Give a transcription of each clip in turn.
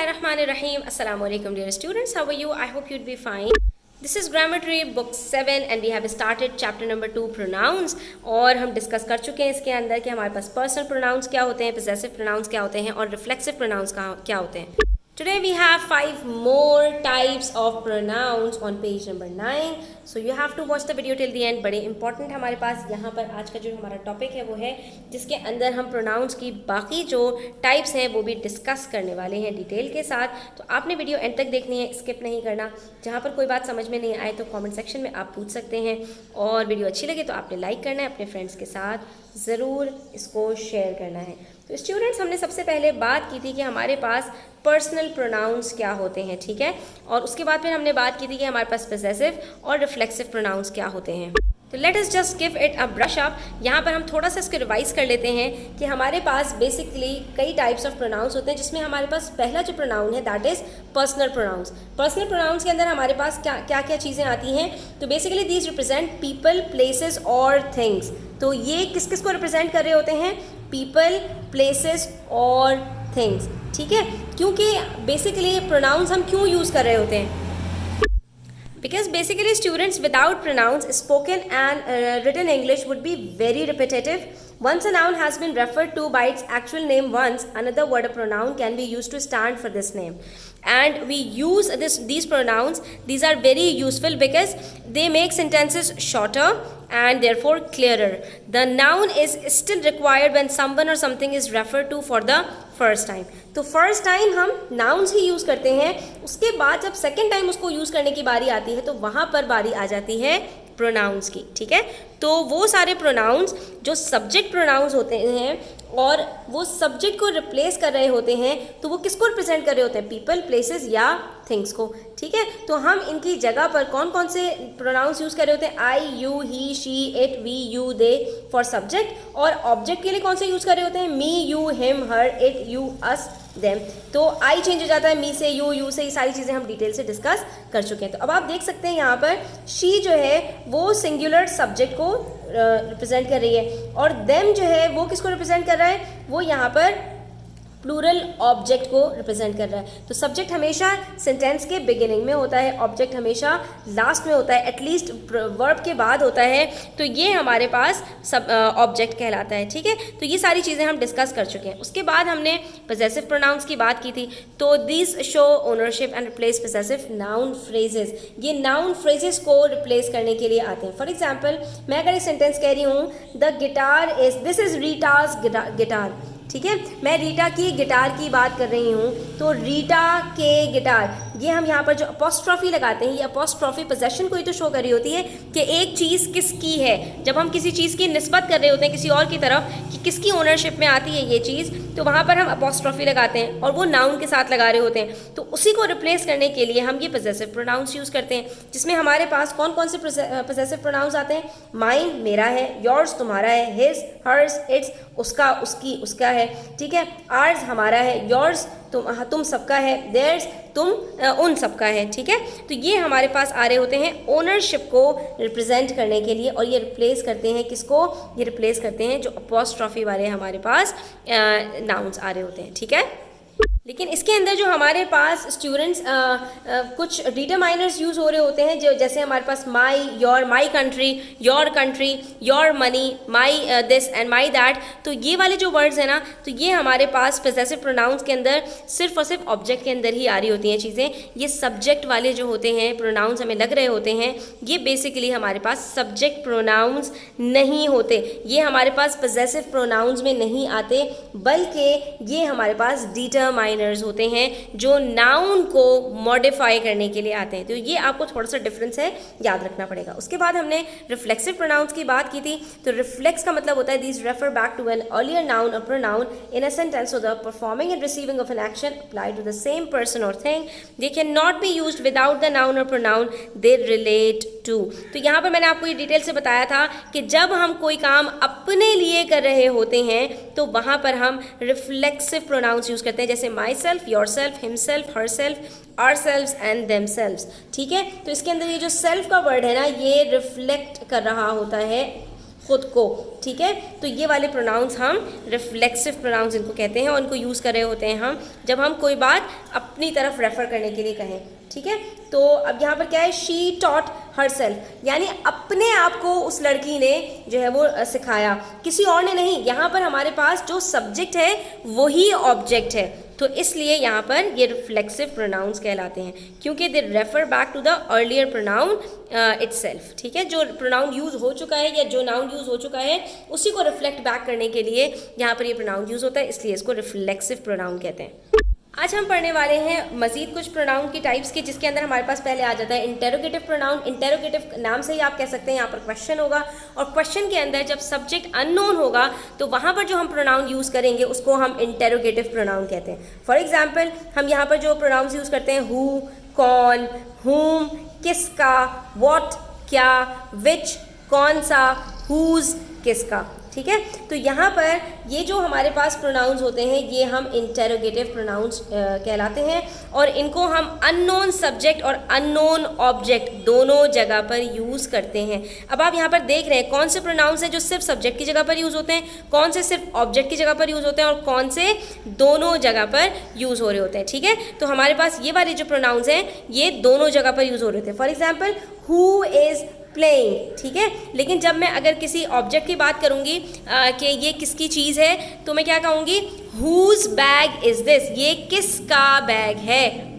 Bismillahirrahmanirrahim. Assalamu alaikum dear students. How are you? I hope you'd be fine. This is Grammar Tree book 7 and we have started chapter number 2 pronouns और हम discuss कर चुके हैं इसके अंदर कि हमारे पास पर्सनल प्रोनाउंस क्या होते हैं, पोजेसिव प्रोनाउंस क्या होते हैं और रिफ्लेक्सिव प्रोनाउंस क्या होते हैं. Today we have 5 more types of pronouns on page number 9. So you have to watch the video till the end. बड़े important हमारे पास यहाँ पर आज का जो हमारा टॉपिक है वो है जिसके अंदर हम pronouns की बाकी जो types हैं वो भी डिस्कस करने वाले हैं डिटेल के साथ. तो आपने वीडियो एंड तक देखनी है, स्किप नहीं करना. जहाँ पर कोई बात समझ में नहीं आए तो कमेंट सेक्शन में आप पूछ सकते हैं और वीडियो अच्छी लगे तो आपने लाइक करना है, अपने फ्रेंड्स के साथ ज़रूर इसको शेयर करना है. तो स्टूडेंट्स, हमने सबसे पहले बात की थी कि हमारे पास पर्सनल प्रोनाउंस क्या होते हैं, ठीक है, और उसके बाद फिर हमने बात की थी कि हमारे पास पोजेसिव और रिफ्लेक्सिव प्रोनाउंस क्या होते हैं. तो let us just give it a brush up. यहाँ पर हम थोड़ा सा इसको रिवाइज कर लेते हैं कि हमारे पास बेसिकली कई टाइप्स ऑफ प्रोनाउंस होते हैं जिसमें हमारे पास पहला जो प्रोनाउन है that is personal pronouns. Personal pronouns के अंदर हमारे पास क्या क्या चीज़ें आती हैं. तो basically these represent people, places और थिंग्स. तो ये किस किस को रिप्रेजेंट कर रहे होते हैं? पीपल, प्लेसेस और थिंग्स, ठीक है. क्योंकि बेसिकली प्रोनाउंस हम क्यों यूज़ कर रहे होते हैं? Because basically students, without pronouns, spoken and written English would be very repetitive. Once a noun has been referred to by its actual name once, another word or pronoun can be used to stand for this name. And we use these pronouns. These are very useful because they make sentences shorter and therefore clearer. The noun is still required when someone or something is referred to for the first time. तो first time हम nouns ही use करते हैं, उसके बाद जब second time उसको use करने की बारी आती है तो वहाँ पर बारी आ जाती है प्रोनाउंस की, ठीक है. तो वो सारे प्रोनाउंस जो सब्जेक्ट प्रोनाउंस होते हैं और वो सब्जेक्ट को रिप्लेस कर रहे होते हैं तो वो किसको रिप्रेजेंट कर रहे होते हैं? पीपल, प्लेसेस या थिंग्स को, ठीक है. तो हम इनकी जगह पर कौन कौन से प्रोनाउंस यूज़ कर रहे होते हैं? I, you, he, she, it, we, you, they for subject. और ऑब्जेक्ट के लिए कौन से यूज़ कर रहे होते हैं? Me, you, him, her, it, you, us, them. तो आई चेंज हो जाता है मी से यू से. ये सारी चीज़ें हम डिटेल से डिस्कस कर चुके हैं. तो अब आप देख सकते हैं यहाँ पर शी जो है वो सिंगुलर सब्जेक्ट को रिप्रेजेंट कर रही है और देम जो है वो किसको रिप्रेजेंट कर रहा है? वो यहाँ पर प्लूरल ऑब्जेक्ट को रिप्रेजेंट कर रहा है. तो सब्जेक्ट हमेशा सेंटेंस के बिगिनिंग में होता है, ऑब्जेक्ट हमेशा लास्ट में होता है, एटलीस्ट वर्ब के बाद होता है. तो ये हमारे पास सब ऑब्जेक्ट कहलाता है, ठीक है. तो ये सारी चीज़ें हम डिस्कस कर चुके हैं. उसके बाद हमने पोजेसिव प्रोनाउंस की बात की थी. तो this show ownership and replace possessive noun phrases. ये नाउन फ्रेजेस को रिप्लेस करने के लिए आते हैं. फॉर एग्जाम्पल, मैं अगर एक सेंटेंस कह रही हूँ the guitar is, this is Rita's guitar, ठीक है. मैं रीटा की गिटार की बात कर रही हूँ. तो रीटा के गिटार, ये हम यहाँ पर जो अपोस्ट्रॉफी लगाते हैं, ये अपोस्ट्रॉफी पोजेशन को ही तो शो कर रही होती है कि एक चीज़ किसकी है. जब हम किसी चीज़ की निस्बत कर रहे होते हैं किसी और की तरफ कि किसकी ओनरशिप में आती है ये चीज़, तो वहाँ पर हम अपोस्ट्रॉफी लगाते हैं और वो नाउन के साथ लगा रहे होते हैं. तो उसी को रिप्लेस करने के लिए हम ये पोजेसिव प्रोनाउंस यूज़ करते हैं जिसमें हमारे पास कौन कौन से पोजेसिव प्रोनाउंस आते हैं? माइन मेरा है, योर्स तुम्हारा है, हिज, हर्स, इट्स उसका, उसकी, उसका है, ठीक है. आर्स हमारा है, योर्स तुम सबका है, देयर्स तुम उन सबका है, ठीक है. तो ये हमारे पास आ रहे होते हैं ओनरशिप को रिप्रेजेंट करने के लिए और ये रिप्लेस करते हैं किसको? ये रिप्लेस करते हैं जो अपोस्ट्रॉफी वाले हमारे पास नाउन्स आ रहे होते हैं, ठीक है. लेकिन इसके अंदर जो हमारे पास स्टूडेंट्स कुछ डिटरमाइनर्स यूज़ हो रहे होते हैं जो जैसे हमारे पास my, your, my country, your money, my this and my that. तो ये वाले जो वर्ड्स हैं ना, तो ये हमारे पास पोजेसिव प्रोनाउंस के अंदर सिर्फ और सिर्फ ऑब्जेक्ट के अंदर ही आ रही होती हैं चीज़ें. ये सब्जेक्ट वाले जो होते हैं प्रोनाउंस हमें लग रहे होते हैं, ये बेसिकली हमारे पास सब्जेक्ट प्रोनाउंस नहीं होते. ये हमारे पास पोजेसिव प्रोनाउंस में नहीं आते बल्कि ये हमारे पास डिटरमाइनर्स होते हैं जो नाउन को मॉडिफाई करने के लिए आते हैं. तो ये आपको थोड़ा सा डिफरेंस है, याद रखना पड़ेगा. उसके बाद हमने रिफ्लेक्सिव प्रोनाउंस की बात की थी. तो रिफ्लेक्स का मतलब होता है these refer back to an earlier noun और pronoun in a sentence. So the performing and receiving of an action apply to the same person और thing. They can not be used without the noun और pronoun they relate to. तो यहाँ पर मैंने आपको ये detail से बताया था कि जब हम कोई काम अपने लिए कर रहे होते हैं तो वहाँ पर हम रिफ्लेक्सिव प्रोनाउंस यूज़ करते हैं जैसे my self, your self, himself, her self, ourselves and themselves, ठीक है. तो इसके अंदर ये जो सेल्फ का वर्ड है ना, ये रिफ्लेक्ट कर रहा होता है खुद को, ठीक है। तो ये वाले प्रोनाउंस हम रिफ्लेक्सिव प्रोनाउंस इनको कहते हैं, और इनको यूज़ कर रहे होते हैं हम जब हम कोई बात अपनी तरफ रेफ़र करने के लिए कहें, ठीक है। तो अब यहाँ पर क्या है, शी टॉट हरसेल्फ, यानी अपने आप को उस लड़की ने जो है वो सिखाया, किसी और ने नहीं। यहाँ पर हमारे पास जो सब्जेक्ट है वही ऑब्जेक्ट है, तो इसलिए यहाँ पर ये रिफ्लेक्सिव प्रोनाउंस कहलाते हैं, क्योंकि they refer back to the earlier pronoun itself, ठीक है। जो प्रोनाउन यूज़ हो चुका है या जो नाउन यूज़ हो चुका है उसी को रिफ्लेक्ट बैक करने के लिए यहाँ पर ये प्रोनाउन यूज़ होता है, इसलिए इसको रिफ्लेक्सिव प्रोनाउन कहते हैं। आज हम पढ़ने वाले हैं मज़ीद कुछ प्रोनाउन की टाइप्स की, जिसके अंदर हमारे पास पहले आ जाता है इंटेरोगेटिव प्रोनाउन। इंटेरोगेटिव नाम से ही आप कह सकते हैं यहाँ पर क्वेश्चन होगा, और क्वेश्चन के अंदर जब सब्जेक्ट अननोन होगा तो वहाँ पर जो हम प्रोनाउन यूज़ करेंगे उसको हम इंटेरोगेटिव प्रोनाउन कहते हैं। फॉर एग्जाम्पल हम यहाँ पर जो प्रोनाउंस यूज़ करते हैं, हु, कौन, हुम, किसका, व्हाट क्या, विच कौन सा, हुज किसका, ठीक है। तो यहाँ पर ये जो हमारे पास प्रोनाउंस होते हैं ये हम इंटेरोगेटिव प्रोनाउंस कहलाते हैं, और इनको हम अननोन सब्जेक्ट और अननोन ऑब्जेक्ट दोनों जगह पर यूज़ करते हैं। अब आप यहाँ पर देख रहे हैं कौन से प्रोनाउंस हैं जो सिर्फ सब्जेक्ट की जगह पर यूज़ होते हैं, कौन से सिर्फ ऑब्जेक्ट की जगह पर यूज़ होते हैं, और कौन से दोनों जगह पर यूज़ हो रहे होते हैं, ठीक है। तो हमारे पास ये वाले जो प्रोनाउंस हैं ये दोनों जगह पर यूज़ हो रहे होते हैं। For example who is playing, ठीक है। लेकिन जब मैं अगर किसी ऑब्जेक्ट की बात करूंगी कि ये किसकी चीज़ है, तो मैं क्या कहूँगी, हुज बैग इज़ दिस, ये किसका बैग है।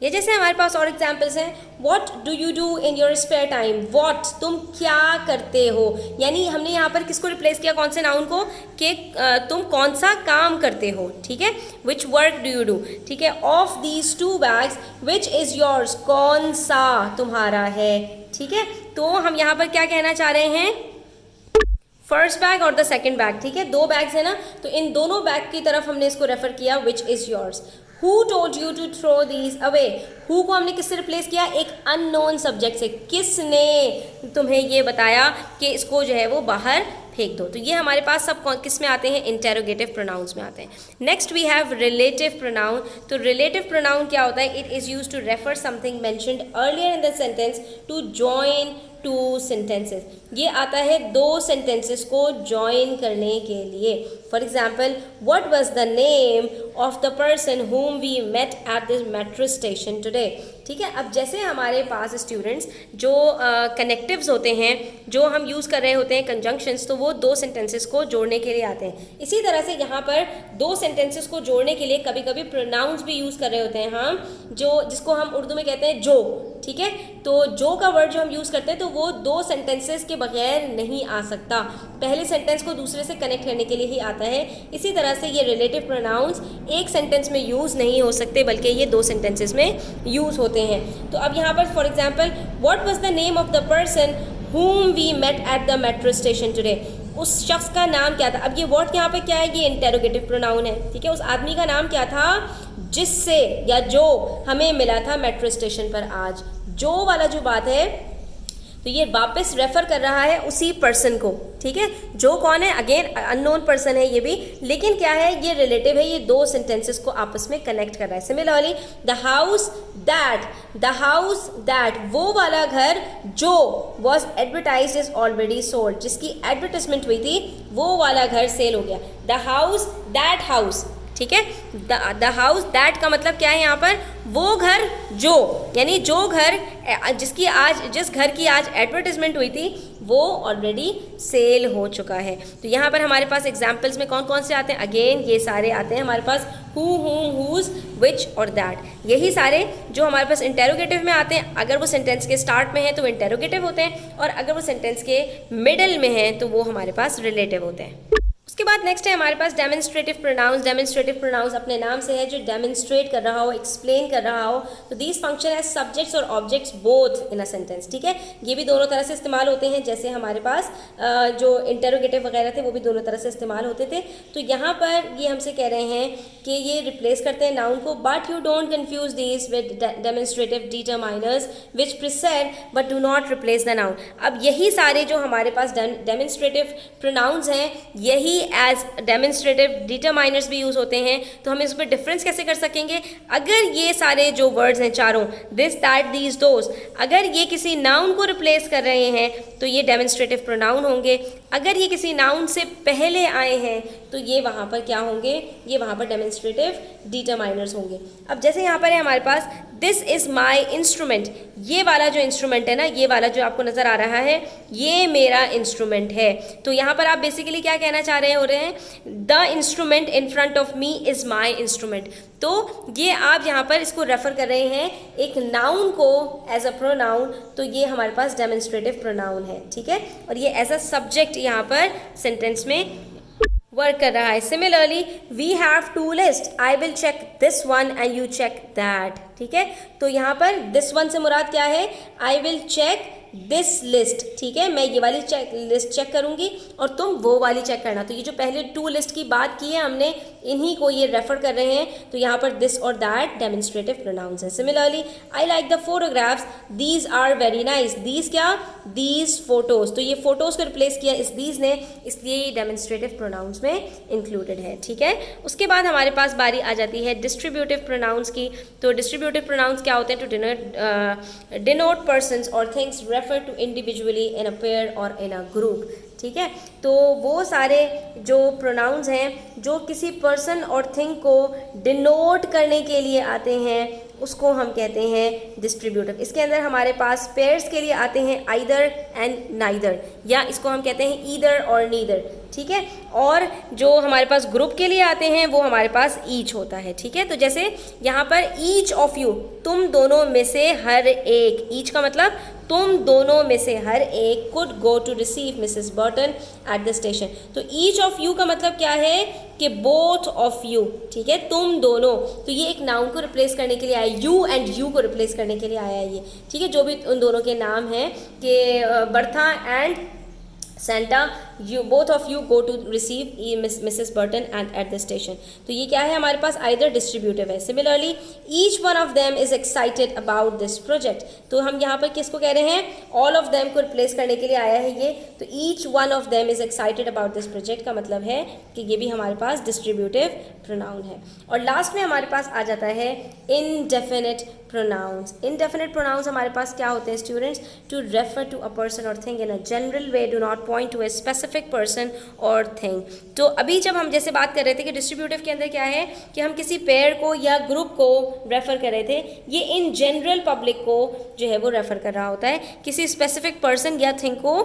ये जैसे हमारे पास और एग्जाम्पल्स हैं, what do you do in your spare time, what तुम क्या करते हो, यानी हमने यहाँ पर किसको रिप्लेस किया, कौन से नाउन को, कि तुम कौन सा काम करते हो, ठीक है। Which work do you do, ठीक है। Of these two bags which is yours, कौन सा तुम्हारा है, ठीक है। तो हम यहाँ पर क्या कहना चाह रहे हैं, फर्स्ट बैग और द सेकंड बैग, ठीक है। दो बैग्स है ना, तो इन दोनों बैग की तरफ हमने इसको रेफर किया, which is yours. Who told you to throw these away? Who को हमने किससे रिप्लेस किया, एक अननोन सब्जेक्ट से, किसने तुम्हें ये बताया कि इसको जो है वो बाहर फेंक दो। तो ये हमारे पास सब किस में आते हैं, इंटेरोगेटिव प्रोनाउंस में आते हैं। Next we have relative pronoun. तो रिलेटिव प्रोनाउन क्या होता है, it is use to refer something mentioned earlier in the sentence to join two sentences. ये आता है दो सेंटेंसेस को जॉइन करने के लिए। For example, what was the name of the person whom we met at the metro station today, ठीक है। अब जैसे हमारे पास स्टूडेंट्स जो कनेक्टिव्स होते हैं, जो हम यूज़ कर रहे होते हैं कंजंक्शंस, तो वो दो सेंटेंसेस को जोड़ने के लिए आते हैं। इसी तरह से यहाँ पर दो सेंटेंसेस को जोड़ने के लिए कभी कभी प्रोनाउंस भी यूज़ कर रहे होते हैं हम, जो जिसको हम उर्दू में कहते हैं जो, ठीक है। तो जो का वर्ड जो हम यूज़ करते हैं तो वो दो सेंटेंसेस के बगैर नहीं आ सकता, पहले सेंटेंस को दूसरे से कनेक्ट करने के लिए ही आता है। इसी तरह से ये रिलेटिव प्रोनाउंस एक सेंटेंस में यूज़ नहीं हो सकते, बल्कि ये दो सेंटेंसेस में यूज़ होते हैं। तो अब यहाँ पर for example, what was the name of the person whom we met at the metro station today, उस शख्स का नाम क्या था। अब ये व्हाट यहाँ पे क्या है, ये इंटेरोगेटिव प्रोनाउन है, ठीक है। उस आदमी का नाम क्या था जिससे या जो हमें मिला था मेट्रो स्टेशन पर आज। जो वाला जो बात है, तो ये वापस रेफर कर रहा है उसी पर्सन को, ठीक है। जो कौन है, अगेन अननोन पर्सन है ये भी, लेकिन क्या है, ये रिलेटिव है, ये दो सेंटेंसेस को आपस में कनेक्ट कर रहा है। सिमिलरली, द हाउस दैट, वो वाला घर जो was advertise is already sold, जिसकी एडवर्टाइजमेंट हुई थी वो वाला घर सेल हो गया। द हाउस दैट हाउस, ठीक है। द हाउस दैट का मतलब क्या है यहाँ पर, वो घर जो, यानी जो घर जिस घर की आज एडवर्टाइजमेंट हुई थी वो ऑलरेडी सेल हो चुका है। तो यहाँ पर हमारे पास एग्जाम्पल्स में कौन कौन से आते हैं, अगेन ये सारे आते हैं हमारे पास, हु, हुम, हुज, विच और दैट। यही सारे जो हमारे पास इंटेरोगेटिव में आते हैं, अगर वो सेंटेंस के स्टार्ट में हैं तो इंटेरोगेटिव होते हैं, और अगर वो सेंटेंस के मिडल में हैं तो वो हमारे पास रिलेटिव होते हैं। उसके बाद नेक्स्ट है हमारे पास डेमोन्स्ट्रेटिव प्रोनाउंस। डेमोन्स्ट्रेटिव प्रोनाउंस अपने नाम से है जो डेमोन्स्ट्रेट कर रहा हो, एक्सप्लेन कर रहा हो। तो दीज फंक्शन एज सब्जेक्ट्स और objects both in a sentence, ठीक है। ये भी दोनों तरह से इस्तेमाल होते हैं, जैसे हमारे पास जो इंटेरोगेटिव वगैरह थे वो भी दोनों तरह से इस्तेमाल होते थे। तो यहाँ पर ये हमसे कह रहे हैं कि ये रिप्लेस करते हैं नाउन को, but you don't confuse these with demonstrative determiners which precede but do not replace the noun. अब यही सारे जो हमारे पास डेमोन्स्ट्रेटिव प्रोनाउंस हैं, यही एज डेमोन्स्ट्रेटिव डिटरमाइनर्स भी यूज़ होते हैं। तो हम इस पर डिफरेंस कैसे कर सकेंगे, अगर ये सारे जो वर्ड्स हैं चारों, दिस दैट दीज दोज, अगर ये किसी नाउन को रिप्लेस कर रहे हैं तो ये डेमोन्स्ट्रेटिव प्रोनाउन होंगे। अगर ये किसी नाउन से पहले आए हैं तो ये वहाँ पर क्या होंगे, ये वहाँ पर डेमोन्स्ट्रेटिव डिटरमाइनर्स होंगे। अब जैसे यहाँ पर है हमारे पास दिस इज़ माई इंस्ट्रूमेंट, ये वाला जो इंस्ट्रूमेंट है ना, ये वाला जो आपको नज़र आ रहा है, ये मेरा इंस्ट्रूमेंट है। तो यहाँ पर आप बेसिकली क्या कहना चाह रहे हो रहे हैं, the instrument in front of me is my instrument. तो ये आप यहाँ पर इसको रेफर कर रहे हैं एक नाउन को एज अ प्रोनाउन, तो ये हमारे पास डेमोन्स्ट्रेटिव प्रोनाउन है, ठीक है, और ये एज अ सब्जेक्ट यहाँ पर सेंटेंस में वर्क कर रहा है। Similarly we have two list, I will check this one and you check that, ठीक है। तो यहाँ पर दिस वन से मुराद क्या है, I will check this list, ठीक है, मैं ये वाली लिस्ट चेक करूंगी और तुम वो वाली चेक करना। तो ये जो पहले टू लिस्ट की बात की है हमने, इन्हीं को ये रेफर कर रहे हैं। तो यहाँ पर दिस और दैट डेमोन्स्ट्रेटिव प्रोनाउंस है। Similarly I like the photographs, these are very nice, these क्या, दीज फोटोज, तो ये फोटोज को रिप्लेस किया इस दीज ने, इसलिए ये डेमोन्स्ट्रेटिव प्रोनाउंस में इंक्लूडेड है, ठीक है। उसके बाद हमारे पास बारी आ जाती है डिस्ट्रीब्यूटिव प्रोनाउंस की। तो डिस्ट्रीब्यूटिव प्रोनाउंस क्या होते हैं, टू डिनोट पर्सन्स और things refer to individually in a pair और इन अ ग्रुप, ठीक है। तो वो सारे जो प्रोनाउंस हैं जो किसी पर्सन और थिंग को डिनोट करने के लिए आते हैं, उसको हम कहते हैं डिस्ट्रीब्यूटिव। इसके अंदर हमारे पास पेयर्स के लिए आते हैं आइदर एंड नाइदर, या इसको हम कहते हैं ईदर और नीदर, ठीक है। और जो हमारे पास ग्रुप के लिए आते हैं वो हमारे पास ईच होता है, ठीक है। तो जैसे यहाँ पर ईच ऑफ यू, तुम दोनों में से हर एक, ईच का मतलब तुम दोनों में से हर एक, could go to receive Mrs Burton at the station. तो ईच ऑफ यू का मतलब क्या है कि बोथ ऑफ यू, ठीक है, तुम दोनों। तो ये एक नाउन को रिप्लेस करने के लिए आया, यू एंड यू को रिप्लेस करने के लिए आया है ये, ठीक है। जो भी उन दोनों के नाम हैं कि Bertha and Santa, you both of you go to receive Mrs Burton at the station. तो ये क्या है हमारे पास, आइदर डिस्ट्रीब्यूटिव है। Similarly each one of them is excited about this project, तो हम यहाँ पर किसको कह रहे हैं, ऑल ऑफ देम को रिप्लेस करने के लिए आया है ये। तो each one of them is excited about this project का मतलब है कि ये भी हमारे पास डिस्ट्रीब्यूटिव प्रोनाउन है। और लास्ट में हमारे पास आ जाता है इनडेफिनिट प्रोनाउंस। इनडेफिनिट प्रोनाउंस हमारे पास क्या होते हैं students, to refer to a person और thing in a general way, do not point to a specific person और थिंग। तो अभी जब हम जैसे बात कर रहे थे कि डिस्ट्रीब्यूटिव के अंदर क्या है कि हम किसी पेयर को या ग्रुप को रेफर कर रहे थे, ये इन जनरल पब्लिक को जो है वो रेफर कर रहा होता है, किसी स्पेसिफिक पर्सन या थिंग को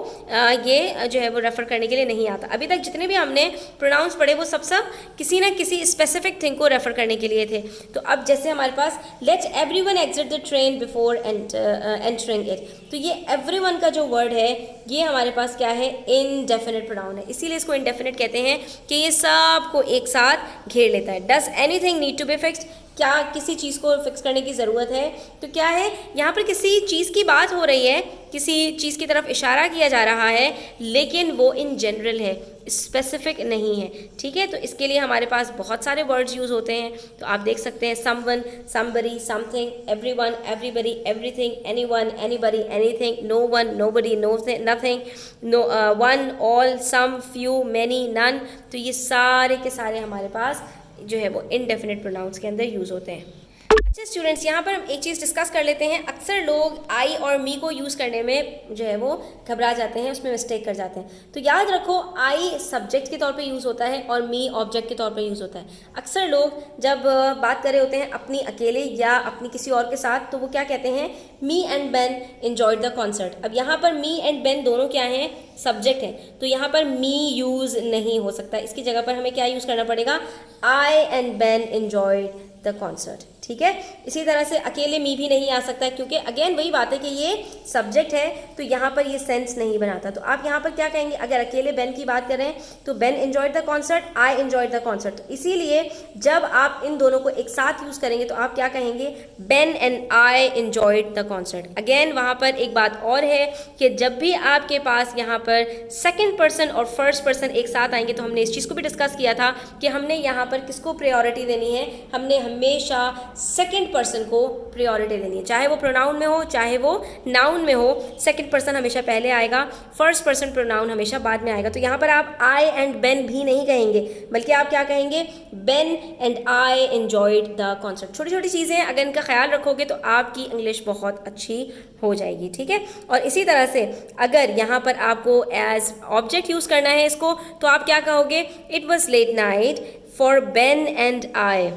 ये जो है वो रेफर करने के लिए नहीं आता। अभी तक जितने भी हमने प्रोनाउंस पढ़े वो सब किसी ना किसी स्पेसिफिक थिंग को रेफर करने के लिए थे। तो अब जैसे हमारे पास let everyone exit the train before entering it, तो ये एवरीवन का जो वर्ड है ये हमारे पास क्या है, इनडेफिनिट प्रोनाउन है, इसीलिए इसको इनडेफिनिट कहते हैं कि ये सब को एक साथ घेर लेता है। Does anything need to be fixed, क्या किसी चीज़ को फिक्स करने की ज़रूरत है, तो क्या है यहाँ पर किसी चीज़ की बात हो रही है, किसी चीज़ की तरफ इशारा किया जा रहा है, लेकिन वो इन जनरल है, स्पेसिफिक नहीं है, ठीक है। तो इसके लिए हमारे पास बहुत सारे वर्ड्स यूज़ होते हैं। तो आप देख सकते हैं someone, somebody, something, everyone, everybody, everything, anyone, anybody, anything, no one, nobody, nothing, no one, all, some, few, many, none. तो ये सारे के सारे हमारे पास जो है वो इनडेफिनिट प्रोनाउंस के अंदर यूज़ होते हैं। अच्छा स्टूडेंट्स, यहाँ पर हम एक चीज़ डिस्कस कर लेते हैं। अक्सर लोग आई और मी को यूज़ करने में जो है वो घबरा जाते हैं, उसमें मिस्टेक कर जाते हैं। तो याद रखो, आई सब्जेक्ट के तौर पे यूज़ होता है और मी ऑब्जेक्ट के तौर पे यूज़ होता है। अक्सर लोग जब बात कर रहे होते हैं अपनी अकेले या अपनी किसी और के साथ, तो वो क्या कहते हैं, मी and Ben enjoyed the concert. अब यहाँ पर मी एंड बेन दोनों क्या हैं, सब्जेक्ट हैं, तो यहाँ पर मी यूज़ नहीं हो सकता। इसकी जगह पर हमें क्या यूज़ करना पड़ेगा, I and Ben enjoyed the concert, ठीक है। इसी तरह से अकेले मी भी नहीं आ सकता, क्योंकि अगेन वही बात है कि ये सब्जेक्ट है, तो यहाँ पर ये सेंस नहीं बनाता। तो आप यहाँ पर क्या कहेंगे, अगर अकेले बेन की बात करें तो Ben enjoyed the concert, I enjoyed the concert. तो इसीलिए जब आप इन दोनों को एक साथ यूज़ करेंगे तो आप क्या कहेंगे, Ben and I enjoyed the concert. Again वहाँ पर एक बात और है कि जब भी आपके पास यहाँ पर सेकेंड पर्सन और फर्स्ट पर्सन एक साथ आएंगे, तो हमने इस चीज़ को भी डिस्कस किया था कि हमने यहाँ पर किसको प्रायोरिटी देनी है, हमने हमेशा सेकंड पर्सन को प्रायोरिटी देनी है, चाहे वो प्रोनाउन में हो चाहे वो नाउन में हो। सेकंड पर्सन हमेशा पहले आएगा, फर्स्ट पर्सन प्रोनाउन हमेशा बाद में आएगा। तो यहाँ पर आप आई एंड बेन भी नहीं कहेंगे, बल्कि आप क्या कहेंगे, Ben and I enjoyed the concert. छोटी छोटी चीज़ें हैं, अगर इनका ख्याल रखोगे तो आपकी इंग्लिश बहुत अच्छी हो जाएगी, ठीक है। और इसी तरह से अगर यहाँ पर आपको एज ऑब्जेक्ट यूज़ करना है इसको, तो आप क्या कहोगे, it was late night for Ben and I.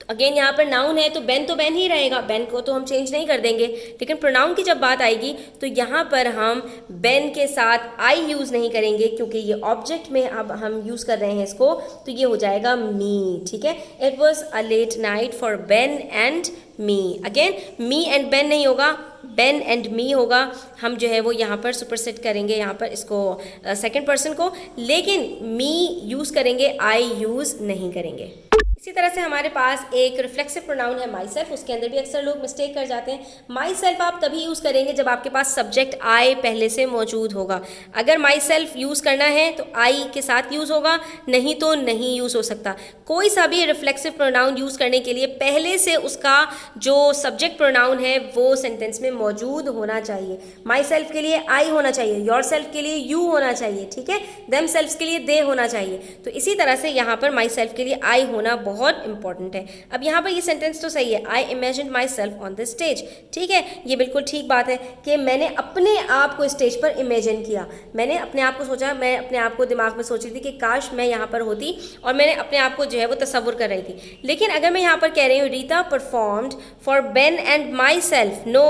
Again यहाँ पर नाउन है तो बेन ही रहेगा, बेन को तो हम चेंज नहीं कर देंगे। लेकिन प्रोनाउन की जब बात आएगी तो यहाँ पर हम बेन के साथ आई यूज़ नहीं करेंगे, क्योंकि ये ऑब्जेक्ट में अब हम यूज़ कर रहे हैं इसको, तो ये हो जाएगा मी, ठीक है। It was a late night for Ben and me. Again me and Ben नहीं होगा, बेन एंड मी होगा। हम जो है वो यहाँ पर सुपरसेट करेंगे यहाँ पर इसको सेकंड पर्सन को, लेकिन मी यूज़ करेंगे, आई यूज़ नहीं करेंगे। इसी तरह से हमारे पास एक रिफ्लेक्सिव प्रोनाउन है माई सेल्फ, उसके अंदर भी अक्सर लोग मिस्टेक कर जाते हैं। माई सेल्फ आप तभी यूज़ करेंगे जब आपके पास सब्जेक्ट आई पहले से मौजूद होगा। अगर माई सेल्फ यूज़ करना है तो आई के साथ यूज़ होगा, नहीं तो नहीं यूज़ हो सकता। कोई सा भी रिफ्लेक्सिव प्रोनाउन यूज़ करने के लिए पहले से उसका जो सब्जेक्ट प्रोनाउन है वो सेंटेंस में मौजूद होना चाहिए। माई सेल्फ के लिए आई होना चाहिए, योर सेल्फ के लिए यू होना चाहिए, ठीक है, देम सेल्फ्स के लिए दे होना चाहिए। तो इसी तरह से यहाँ पर माई सेल्फ के लिए आई होना बहुत इंपॉर्टेंट है। अब यहाँ पर ये सेंटेंस तो सही है, I imagined myself on the stage, ठीक है, ये बिल्कुल ठीक बात है कि मैंने अपने आप को स्टेज पर इमेजिन किया, मैंने अपने आप को सोचा, मैं अपने आप को दिमाग में सोच रही थी कि काश मैं यहाँ पर होती, और मैंने अपने आप को जो है वो तसव्वुर कर रही थी। लेकिन अगर मैं यहाँ पर कह रही हूँ Rita performed for Ben and myself, no,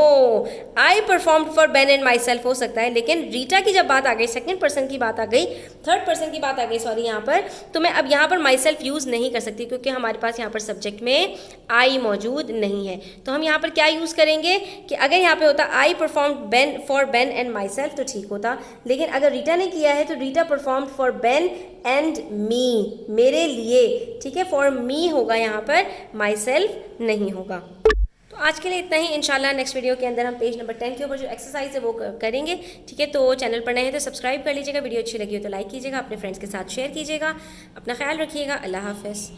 I performed for Ben and myself हो सकता है, लेकिन रीटा की जब बात आ गई, सेकेंड पर्सन की बात आ गई, थर्ड पर्सन की बात आ गई, सॉरी, यहाँ पर, तो मैं अब यहाँ पर माई सेल्फ यूज़ नहीं कर सकती, क्योंकि हमारे पास यहाँ पर सब्जेक्ट में आई मौजूद नहीं है। तो हम यहाँ पर क्या यूज़ करेंगे कि अगर यहाँ पे होता आई performed Ben for Ben and my self तो ठीक होता, लेकिन अगर रीटा ने किया है तो Rita performed for Ben and मी, मेरे लिए, ठीक है, फॉर मी होगा यहाँ पर, माई सेल्फ नहीं होगा। तो आज के लिए इतना ही। इंशाल्लाह नेक्स्ट वीडियो के अंदर हम पेज नंबर 10 के ऊपर जो एक्सरसाइज है वो करेंगे, ठीक है। तो चैनल पर नए हैं तो सब्सक्राइब कर लीजिएगा, वीडियो अच्छी लगी हो तो लाइक कीजिएगा, अपने फ्रेंड्स के साथ शेयर कीजिएगा, अपना ख्याल रखिएगा, अल्लाह हाफ़िज़।